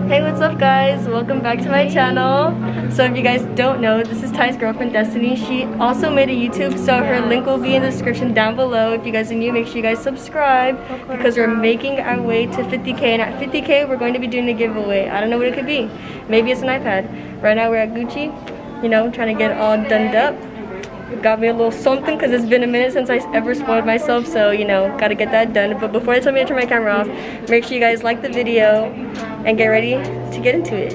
Hey, what's up guys? Welcome back to my channel. So if you guys don't know, this is Ty's girlfriend Destiny. She also made a YouTube, so her link will be in the description down below. If you guys are new, make sure you guys subscribe because we're making our way to 50K, and at 50K we're going to be doing a giveaway. I don't know what it could be. Maybe it's an iPad. Right now we're at Gucci, you know, trying to get it all done up. Got me a little something because it's been a minute since I ever spoiled myself, so you know, gotta get that done. But before I tell me to turn my camera off, make sure you guys like the video and get ready to get into it.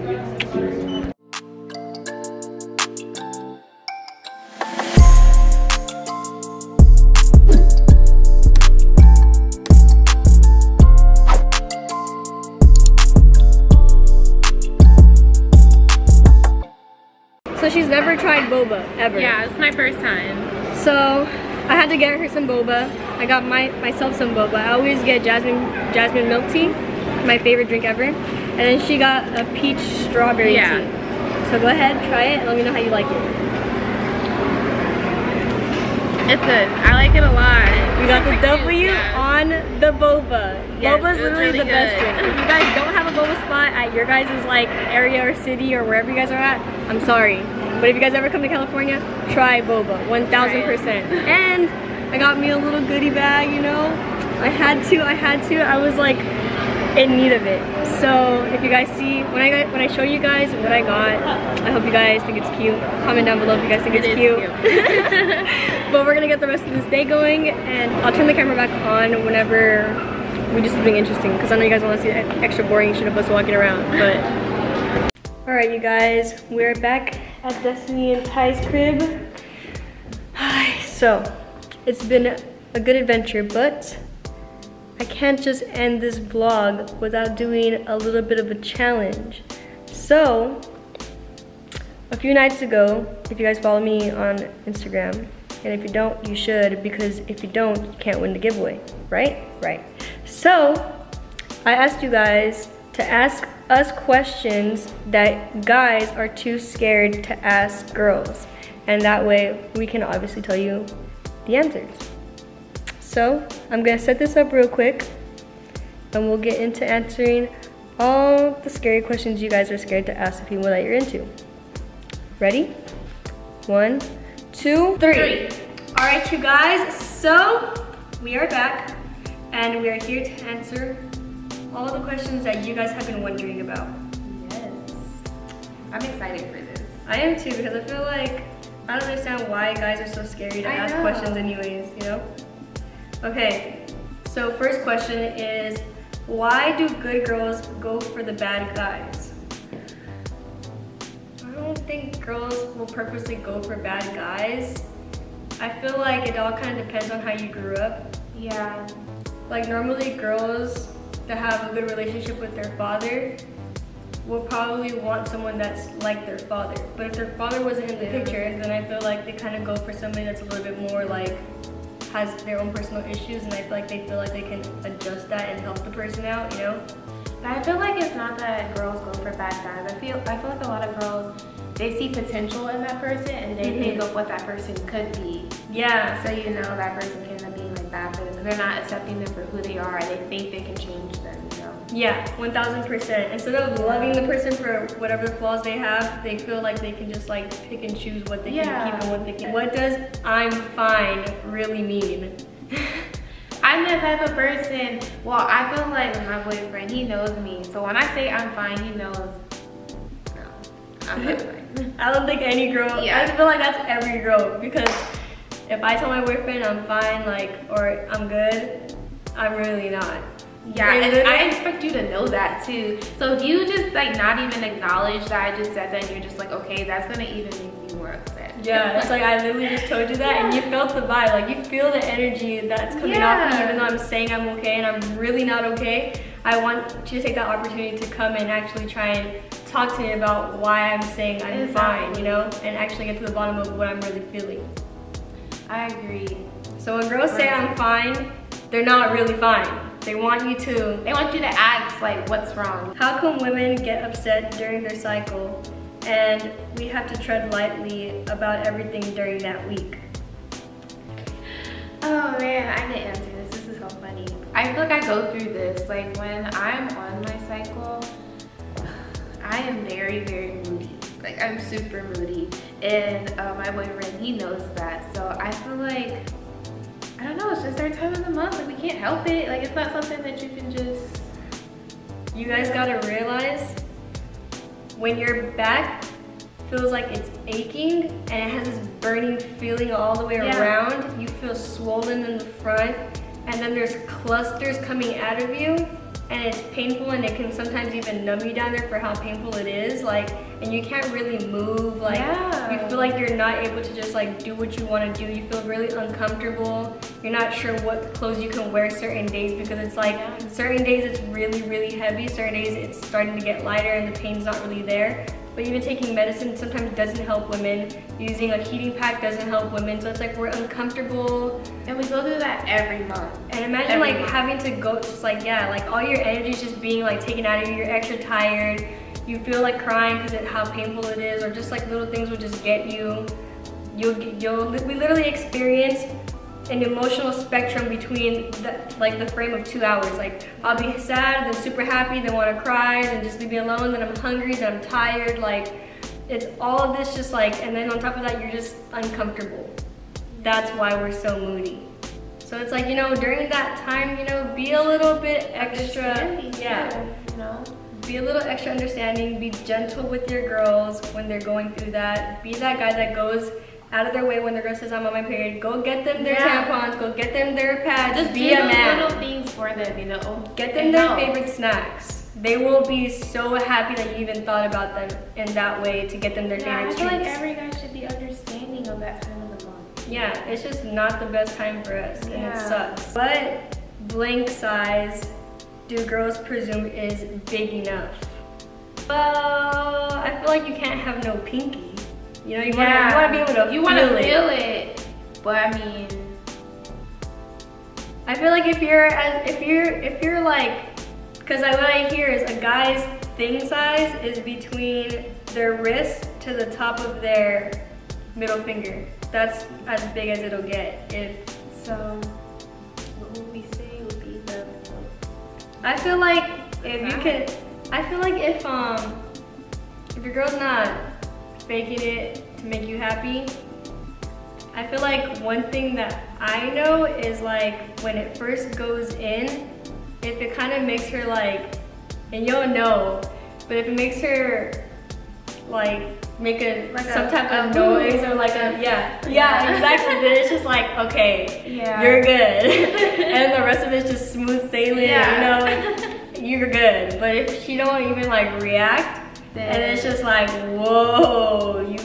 So she's never tried boba, ever. Yeah, it's my first time. So I had to get her some boba. I got myself some boba. I always get jasmine milk tea, my favorite drink ever. And then she got a peach strawberry tea. So go ahead, try it, and let me know how you like it. It's good. I like it a lot. We got the W on the boba. Yes, Boba's literally really the best drink. If you guys don't have a boba spot at your guys' like area or city or wherever you guys are at, I'm sorry. But if you guys ever come to California, try boba, 1000%. And I got me a little goodie bag, you know. I had to. I was like in need of it. So if you guys see, when I show you guys what I got, I hope you guys think it's cute. Comment down below if you guys think it's cute. But we're gonna get the rest of this day going, and I'll turn the camera back on whenever we do something interesting, because I know you guys want to see the extra boring shit of us walking around. But alright you guys, we're back at Destiny and Ty's crib. So it's been a good adventure, but I can't just end this vlog without doing a little bit of a challenge. So a few nights ago, if you guys follow me on Instagram, and if you don't, you should, because if you don't, you can't win the giveaway, right? Right. So I asked you guys to ask us questions that guys are too scared to ask girls, and that way we can obviously tell you the answers. So I'm gonna set this up real quick, and we'll get into answering all the scary questions you guys are scared to ask the people that you're into. Ready? 1, 2, 3. All right, you guys, so we are back, and we are here to answer all the questions that you guys have been wondering about. Yes. I'm excited for this. I am too, because I feel like I don't understand why guys are so scary to ask questions anyways, you know? Okay, so first question is, why do good girls go for the bad guys? I don't think girls will purposely go for bad guys. I feel like it all kind of depends on how you grew up. Yeah. Like normally girls that have a good relationship with their father will probably want someone that's like their father. But if their father wasn't in the picture, then I feel like they kind of go for somebody that's a little bit more like, has their own personal issues, and I feel like they can adjust that and help the person out, you know? But I feel like it's not that girls go for bad guys. I feel like a lot of girls, they see potential in that person and they think of what that person could be. Yeah. So you know that person can end up being like bad for them. They're not accepting them for who they are, and they think they can change them, you know? Yeah, 1000%. Instead of loving the person for whatever flaws they have, they feel like they can just like pick and choose what they can keep and what they can. What does "I'm fine" really mean? I'm the type of person, well, I feel like with my boyfriend, he knows me. So when I say I'm fine, he knows, no, I'm not fine. I don't think any girl, I feel like that's every girl, because if I tell my boyfriend I'm fine, like, or I'm good, I'm really not. Yeah, and I expect you to know that too. So if you just like not even acknowledge that I just said that, and you're just like, okay, that's gonna even make me more upset. Yeah, it's like I literally just told you that, and you felt the vibe. Like you feel the energy that's coming off me, even though I'm saying I'm okay and I'm really not okay. I want you to take that opportunity to come and actually try and talk to me about why I'm saying I'm fine, you know, and actually get to the bottom of what I'm really feeling. I agree. So when girls say I'm fine, they're not really fine. They want you to ask like what's wrong. How come women get upset during their cycle and we have to tread lightly about everything during that week? Oh man, I can answer this. This is so funny. I feel like I go through this. Like when I'm on my cycle, I am very, very moody. Like, I'm super moody. And my boyfriend, he knows that. So I feel like, I don't know, it's just our time of the month. Like, we can't help it. Like, it's not something that you can just... You guys gotta realize, when your back feels like it's aching and it has this burning feeling all the way around, you feel swollen in the front, and then there's clusters coming out of you, and it's painful, and it can sometimes even numb you down there for how painful it is, like, and you can't really move, like, you feel like you're not able to just like do what you want to do. You feel really uncomfortable. You're not sure what clothes you can wear certain days, because it's like certain days it's really, really heavy, certain days it's starting to get lighter and the pain's not really there. But even taking medicine sometimes doesn't help women. Using a heating pack doesn't help women. So it's like we're uncomfortable. And we go through that every month. And imagine like having to go, just like, like all your energy is just being like taken out of you. You're extra tired. You feel like crying because of how painful it is, or just like little things will just get you. We literally experience an emotional spectrum between the frame of 2 hours. Like, I'll be sad, then super happy, then want to cry, then just leave me alone, then I'm hungry, then I'm tired. Like, it's all of this just like, and then on top of that, you're just uncomfortable. That's why we're so moody. So it's like, you know, during that time, you know, be a little bit extra, you know, be a little extra understanding, be gentle with your girls when they're going through that. Be that guy that goes out of their way when the girl says I'm on my period. Go get them their tampons, go get them their pads. Just be do a those man. little things for them, you know. Get them their favorite snacks. They will be so happy that you even thought about them in that way to get them their favorite treats. I feel like every guy should be understanding of that time of the month. Yeah, it's just not the best time for us, and it sucks. What blank size do girls presume is big enough? Well, I feel like you can't have no pinky. You know, you want to be able to feel it. But I mean, I feel like if you're like, because what I hear is a guy's thing size is between their wrist to the top of their middle finger. That's as big as it'll get. So, what would we say would be the? I feel like if your girl's not faking it to make you happy, I feel like one thing that I know is like when it first goes in, if it kind of makes her like, and you'll know, but if it makes her like make some type of noise or like exactly, then it's just like, okay, you're good. And the rest of it's just smooth sailing, you know, you're good. But if she don't even like react, and it's just like, whoa,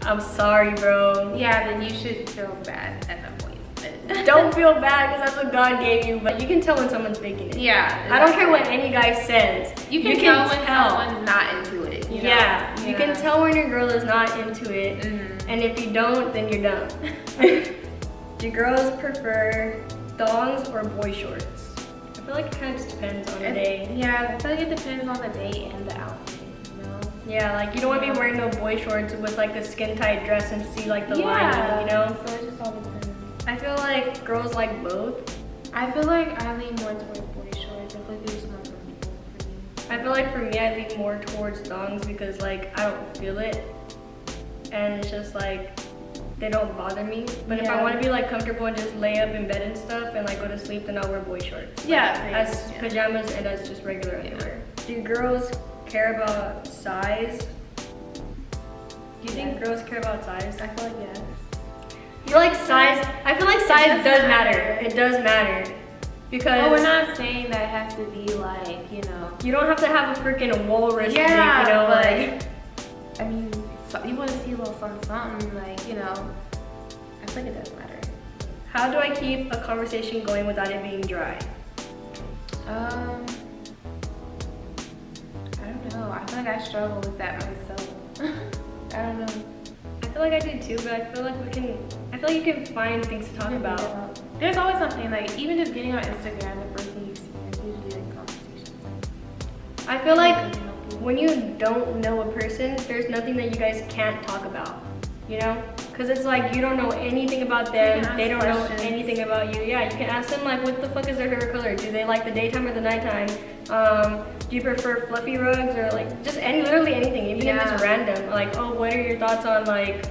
I'm sorry, bro. Yeah, then you should feel bad at that point. Don't feel bad, because that's what God gave you. But you can tell when someone's faking it. Yeah. Exactly. I don't care what any guy says. You can tell when someone's not into it. You know? You can tell when your girl is not into it. And if you don't, then you're dumb. Do girls prefer thongs or boy shorts? I feel like it kind of just depends on the day. Yeah, I feel like it depends on the day and the outfit. Yeah, like you don't want to be wearing no boy shorts with like a skin tight dress and see like the lining, you know? So it just all depends. I feel like girls like both. I feel like I lean more towards boy shorts. I feel like it's more comfortable for me. I feel like for me, I lean more towards thongs because like I don't feel it, and it's just like they don't bother me. But if I want to be like comfortable and just lay up in bed and stuff and like go to sleep, then I'll wear boy shorts. As pajamas and as just regular underwear. Do girls care about size? Do you think girls care about size? I feel like yes. I feel like size does matter. It does matter. Because we're not saying that it has to be like, you know. You don't have to have a freaking walrus dick, you know, like. I mean, so you want to see a little something, like, you know. I think it does matter. How do I keep a conversation going without it being dry? I don't know. I feel like I struggle with that myself. I don't know. I feel like I do too, but I feel like you can find things to talk about. There's always something, like even just getting on Instagram, the first thing you see is usually like conversations. I feel like when you don't know a person, there's nothing that you guys can't talk about, you know? Cause it's like you don't know anything about them. They don't know questions. anything about you. Yeah, you can ask them like, what the fuck is their favorite color? Do they like the daytime or the nighttime? Do you prefer fluffy rugs or like just literally anything, even if it's random. Like, oh, what are your thoughts on like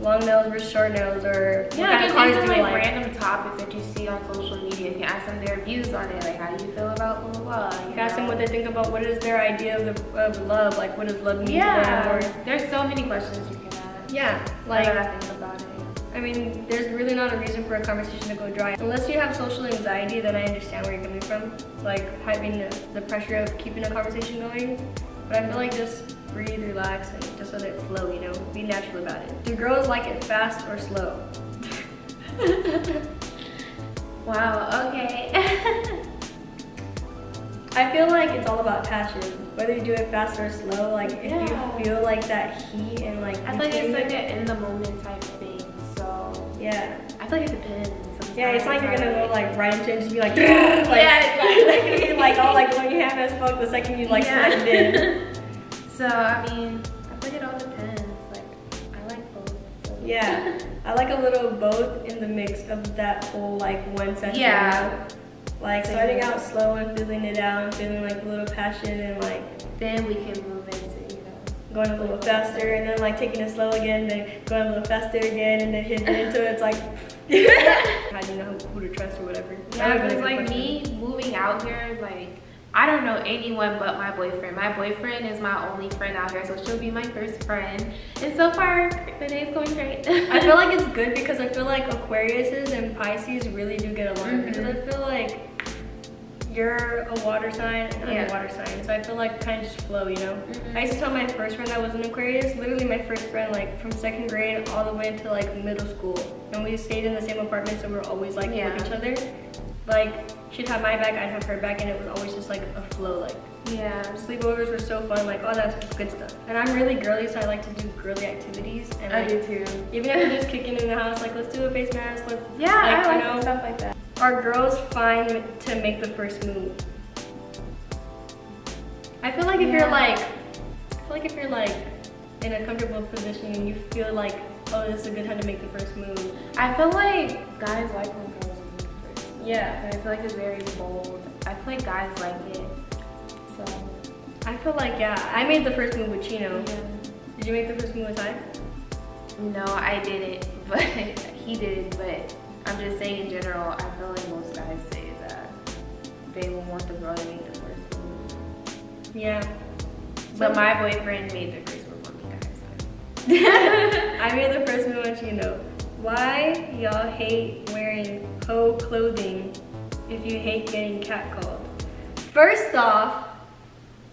long nails versus short nails, or what kind of cars do you like? Random topics that you see on social media. You can ask them their views on it, like how do you feel about blah blah blah. You can ask them what they think about what is their idea of love, like what does love mean to them. Or, there's so many questions you can ask. Yeah, like I think about it. I mean, there's really not a reason for a conversation to go dry. Unless you have social anxiety, then I understand where you're coming from. Like having the pressure of keeping a conversation going. But I feel like just breathe, relax, and just let it flow, you know? Be natural about it. Do girls like it fast or slow? Wow, okay. I feel like it's all about passion. Whether you do it fast or slow, like if you feel like that heat and like I feel like it's like an in the moment type thing. So yeah. I feel like it depends. Sometimes. Yeah, it's not like you're gonna go like right into it and just be like, like, like all like when you have as fuck the second you like slide in. So I mean, I feel like it all depends. Like I like both. So. Yeah, I like a little of both in the mix of that whole like one session. Yeah. Like starting out slow and feeling it out and feeling like a little passion and like then we can move into, you know, going a little faster and then like taking it slow again, then going a little faster again and then hitting into it. It's like how do you know who to trust or whatever? Yeah, because like me moving out here, like I don't know anyone but my boyfriend. My boyfriend is my only friend out here, so she'll be my first friend. And so far, the day's going great. I feel like it's good because I feel like Aquariuses and Pisces really do get along. Because I feel like you're a water sign and I'm a water sign. So I feel like kind of just flow, you know? I used to tell my first friend that was an Aquarius, literally my first friend, like from 2nd grade all the way into like middle school. And we stayed in the same apartment, so we were always like with each other. Like, she'd have my back, I'd have her back, and it was always just like a flow. Like, sleepovers were so fun. Like, oh, that's good stuff. And I'm really girly, so I like to do girly activities. And I like, do too. Even if we're just kicking in the house, like, let's do a face mask. Let's, I like you know, stuff like that. Are girls fine to make the first move? I feel like if you're like, in a comfortable position and you feel like, oh, this is a good time to make the first move. I feel like guys like when girls move first. Yeah. I feel like it's very bold. I feel like guys like it. So I feel like, I made the first move with Chino. Yeah. Did you make the first move with Ty? No, I didn't, but he did. But I'm just saying in general, I feel like most guys say that they will want the girl to make the first move. Yeah. But my boyfriend made the first move on me, guys. I made the first move with Chino. Why y'all hate wearing hoe clothing if you hate getting catcalled? First off,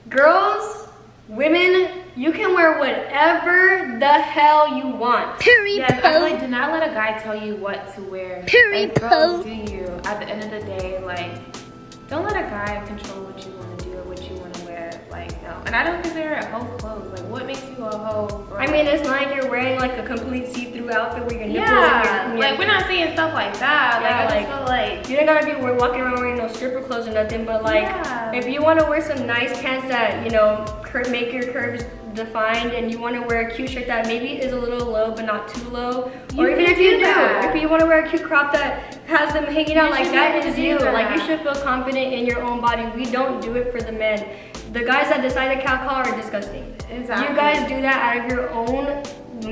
girls, women, you can wear whatever the hell you want. Yes, I feel like do not let a guy tell you what to wear. Like, girls, do you? At the end of the day, like, don't let a guy control what you want to do or what you want to wear. Like, no. And I don't consider it hoe clothes. Like, what makes you a hoe? Bro? I mean, it's not like you're wearing like a complete see-through outfit where your nipples and your like, we're not saying stuff like that. Yeah, like, I just feel like you don't gotta be walking around wearing no stripper clothes or nothing, but like, if you want to wear some nice pants that, you know, make your curves defined, and you want to wear a cute shirt that maybe is a little low but not too low, or even if you do, if you want to wear a cute crop that has them hanging out, like that is you. Like, you should feel confident in your own body. We don't do it for the men. The guys that decide to catcall are disgusting. Exactly. You guys do that out of your own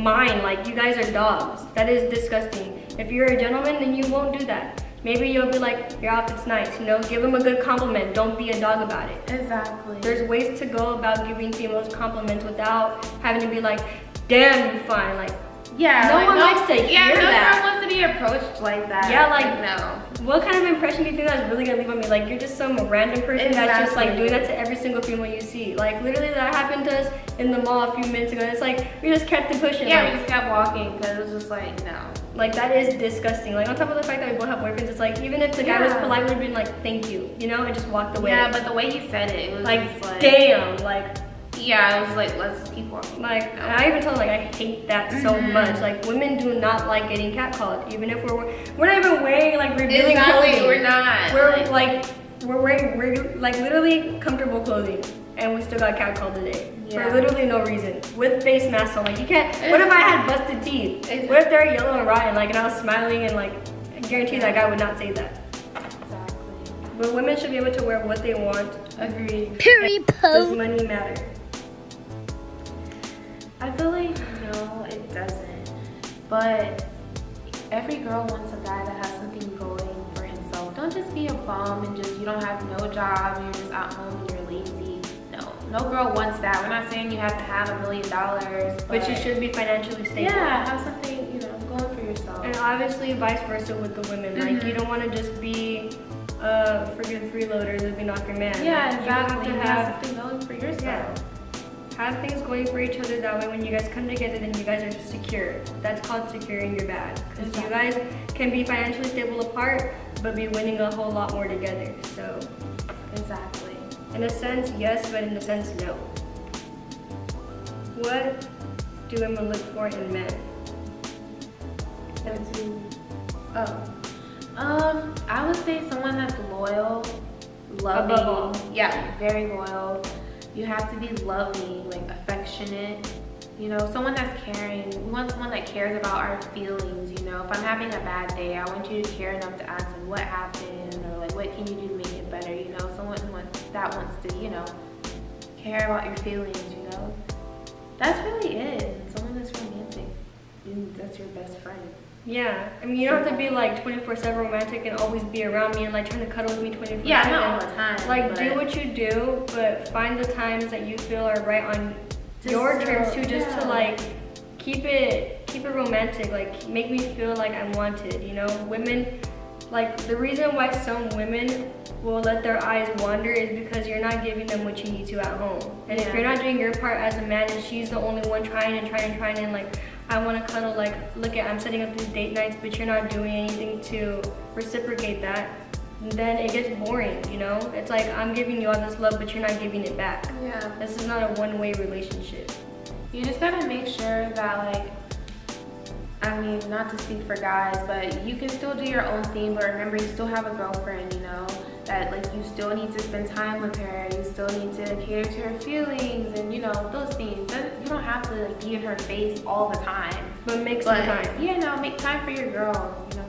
mind. Like, you guys are dogs. That is disgusting. If you're a gentleman, then you won't do that. Maybe you'll be like, your outfit's nice, you know, give them a good compliment. Don't be a dog about it. Exactly. There's ways to go about giving females compliments without having to be like, damn, you fine. Like, no one likes to hear that. No one wants to be approached like that. Yeah, like, no. What kind of impression do you think that's really gonna leave on me? Like, you're just some random person that's just like doing that to every single female you see. Like, literally that happened to us in the mall a few minutes ago. It's like, we just kept it pushing. Yeah, like, we just kept walking because it was just like, no. Like, that is disgusting. Like, on top of the fact that we both have boyfriends, it's like, even if the guy was polite, we would have been like, thank you, you know, and just walked away. Yeah, but the way he said it was like, just like, damn, like. Yeah, I was like, let's just keep walking. Like, and I even told him, like, I hate that so much. Like, women do not like getting catcalled, even if we're not even wearing like revealing clothing. We're not. We're like wearing like literally comfortable clothing. and we still got catcalled today. Yeah. For literally no reason. With face masks on. Like, you can't, what if I had busted teeth? What if they're yellow and rotten, like, and I was smiling and, like, I guarantee that guy would not say that. Exactly. But women should be able to wear what they want. Agreed. Does money matter? I feel like, no, it doesn't. But every girl wants a guy that has something going for himself. Don't just be a bum and just, you don't have no job and you're just at home and you're lazy. No girl wants that. We're not saying you have to have $1 million, but you should be financially stable. Yeah, have something, you know, going for yourself. And obviously vice versa with the women. Like, you don't want to just be a freaking freeloader living off your man. Yeah, exactly. You have to something going for yourself. Yeah. Have things going for each other, that way when you guys come together, then you guys are secure. That's called securing your bag. Because you guys can be financially stable apart, but be winning a whole lot more together. So, exactly. In a sense, yes, but in a sense, no. What do women look for in men? I would say someone that's loyal, loving. Above all. Yeah, very loyal. You have to be loving, like affectionate. You know, someone that's caring. We want someone that cares about our feelings, you know. If I'm having a bad day, I want you to care enough to ask like, what happened, or like, what can you do to make it better, you know. Someone that wants to, you know, care about your feelings, you know. That's really it. Someone that's romantic. That's your best friend. Yeah, I mean, you don't have to be like 24/7 romantic and always be around me and like trying to cuddle with me 24/7. Yeah, not all the time. Like, do what you do, but find the times that you feel are right on your terms too, just to like keep it romantic. Like, make me feel like I'm wanted. You know, women, like, the reason why some women will let their eyes wander is because you're not giving them what you need to at home. And if you're not doing your part as a man, and she's the only one trying and like, I want to cuddle, like, look at, I'm setting up these date nights, but you're not doing anything to reciprocate that, then it gets boring, you know? It's like, I'm giving you all this love, but you're not giving it back. Yeah. This is not a one-way relationship. You just gotta make sure that, like, I mean, not to speak for guys, but you can still do your own thing, but remember, you still have a girlfriend, you know? That, like, you still need to spend time with her, you still need to cater to her feelings, and, you know, those things. You don't have to, like, be in her face all the time. But make some time. Yeah, no, make time for your girl, you know?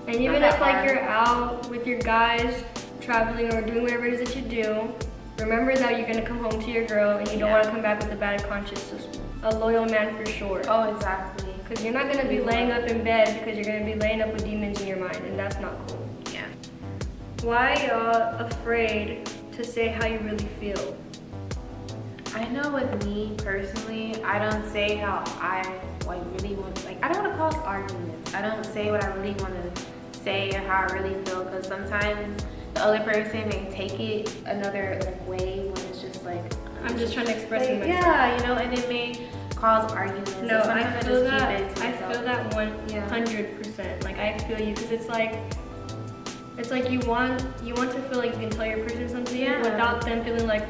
And even if, like, you're out with your guys, traveling or doing whatever it is that you do, remember that you're gonna come home to your girl and you don't want to come back with a bad conscience. So a loyal man for sure. Oh, exactly. Because you're not gonna be laying up in bed because you're gonna be laying up with demons in your mind, and that's not cool. Yeah. Why are y'all afraid to say how you really feel? I know with me personally, I don't say how I really want. Like, I don't want to cause arguments. I don't say what I really want to say or how I really feel, because sometimes the other person may take it another way when it's just like, I'm just trying to express it myself. Yeah, you know, and it may cause arguments. No, so I feel that. I feel that 100%. Like, I feel you, because it's like you want to feel like you can tell your person something without them feeling like,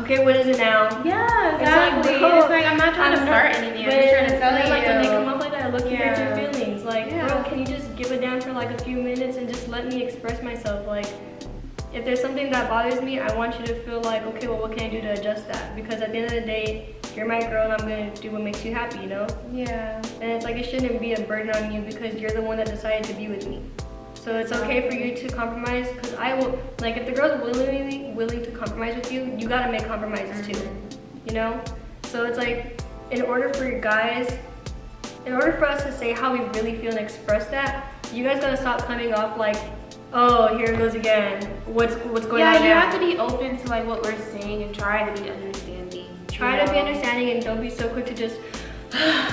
okay, what is it now? Yeah, exactly. It's like, I'm not trying to start anything. I'm just trying to tell you. Like, when they come up like that, look, you hurt your feelings. Like, bro, can you just give a damn for like a few minutes and just let me express myself? Like, if there's something that bothers me, I want you to feel like, okay, well, what can I do to adjust that? Because at the end of the day, you're my girl and I'm gonna do what makes you happy, you know? Yeah. And it's like, it shouldn't be a burden on you because you're the one that decided to be with me. So it's okay for you to compromise, because I will, like, if the girl's willing to compromise with you, you gotta make compromises too, you know? So it's like, in order for us to say how we really feel and express that, you guys gotta stop coming off like, oh, here it goes again. What's going on now? Yeah, you have to be open to like what we're saying and try to be understanding. Try to be understanding and don't be so quick to just,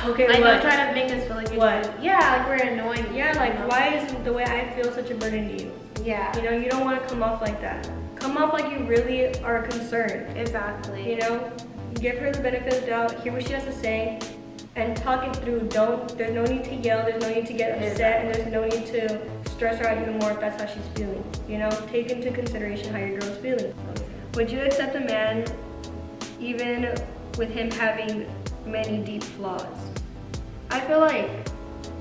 okay, like, what? don't try to make us feel like you're like we're annoying. Yeah, like, why is the way I feel such a burden to you? Yeah. You know, you don't want to come off like that. Come off like you really are concerned. Exactly. You know, give her the benefit of the doubt, hear what she has to say, and talk it through. There's no need to yell, there's no need to get upset, and there's no need to stress her out even more if that's how she's feeling. You know, take into consideration how your girl's feeling. Would you accept a man even with him having many deep flaws? I feel like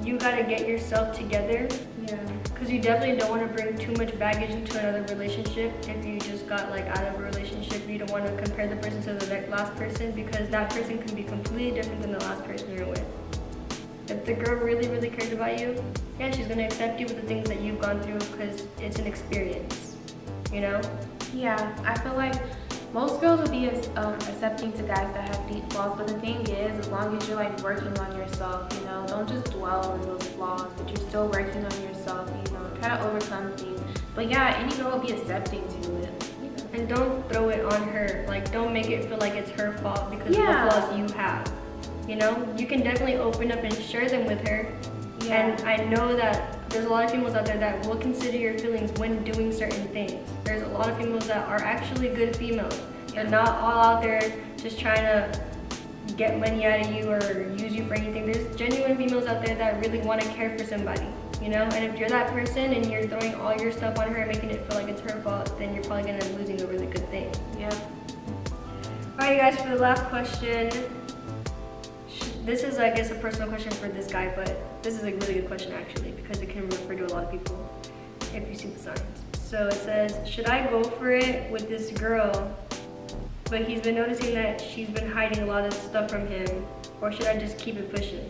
you gotta get yourself together. Yeah. because you definitely don't want to bring too much baggage into another relationship. If you just got like out of a relationship, you don't want to compare the person to the last person, because that person can be completely different than the last person you're with. If the girl really, really cares about you, yeah, she's gonna accept you with the things that you've gone through, because it's an experience, you know? Yeah, I feel like most girls would be accepting to guys that have deep flaws, but the thing is, as long as you're like working on yourself, you know, don't just dwell on those flaws, but you're still working on yourself, you know, try to overcome things. But yeah, any girl will be accepting to it. You know? And don't throw it on her. Like, don't make it feel like it's her fault because of the flaws you have. You know, you can definitely open up and share them with her. Yeah. And I know that there's a lot of females out there that will consider your feelings when doing certain things. There's a lot of females that are actually good females. They're not all out there just trying to get money out of you or use you for anything. There's genuine females out there that really want to care for somebody, you know? And if you're that person and you're throwing all your stuff on her, making it feel like it's her fault, then you're probably gonna end up losing a really good thing. Yeah. All right, guys, for the last question. This is, I guess, a personal question for this guy, but this is a really good question actually, because it can refer to a lot of people if you see the signs. So it says, should I go for it with this girl, but he's been noticing that she's been hiding a lot of stuff from him, or should I just keep it pushing?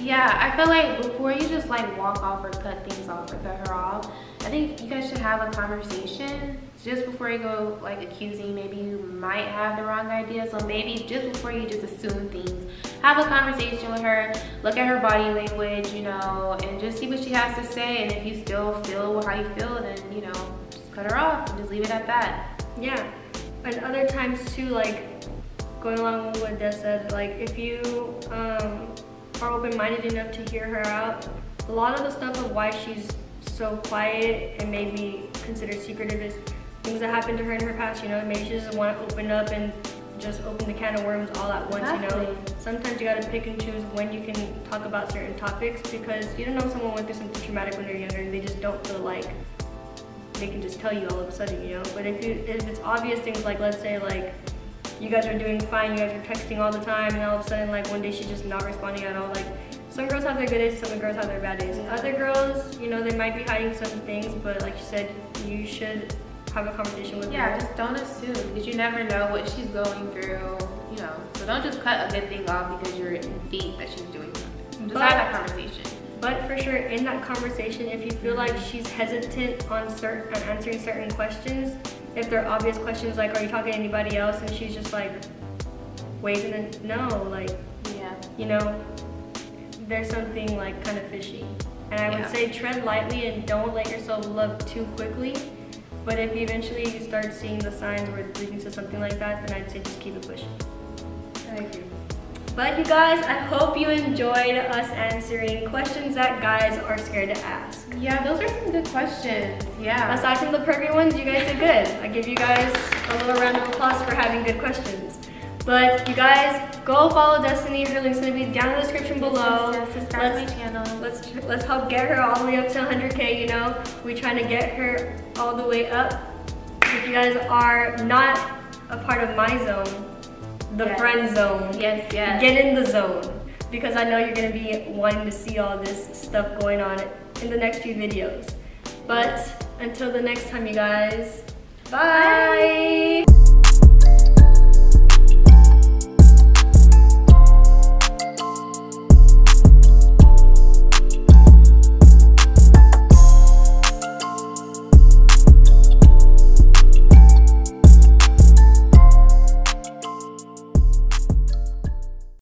Yeah, I feel like before you just like walk off or cut things off or cut her off, I think you guys should have a conversation just before you go like accusing. Maybe you might have the wrong idea, so maybe just before you just assume things, have a conversation with her, look at her body language, you know, and just see what she has to say. And if you still feel how you feel, then, you know, just cut her off and just leave it at that. Yeah, and other times too, like going along with what Des said, like if you are open-minded enough to hear her out, a lot of the stuff of why she's so quiet and maybe considered secretive is things that happened to her in her past, you know. Maybe she doesn't want to open up and just open the can of worms all at once, you know. Sometimes you gotta pick and choose when you can talk about certain topics, because you don't know if someone went through something traumatic when they're younger and they just don't feel like they can just tell you all of a sudden, you know. But if it's obvious things, like let's say like you guys are doing fine, you guys are texting all the time, and all of a sudden like one day she's just not responding at all, like some girls have their good days, some girls have their bad days. Other girls, you know, they might be hiding some things, but like you said, you should have a conversation with her. Yeah, just don't assume, because you never know what she's going through, you know. So don't just cut a good thing off because you're in feet that she's doing something. Just have that conversation. But for sure, in that conversation, if you feel like she's hesitant on answering certain questions, if they're obvious questions like, are you talking to anybody else? And she's just like, wait, and then no, like, yeah, you know, there's something like kind of fishy. And I would say tread lightly and don't let yourself love too quickly. But if eventually you start seeing the signs where it's leading to something like that, then I'd say just keep it pushing. I agree. But you guys, I hope you enjoyed us answering questions that guys are scared to ask. Yeah, those are some good questions. Yeah. Aside from the pervy ones, you guys did good. I give you guys a little round of applause for having good questions. But you guys, go follow Destiny. Her link's gonna be down in the description below. Yes, subscribe to my channel. Let's help get her all the way up to 100K, you know? We're trying to get her all the way up. If you guys are not a part of my zone, the friend zone, yes, get in the zone. Because I know you're gonna be wanting to see all this stuff going on in the next few videos. But until the next time, you guys, bye.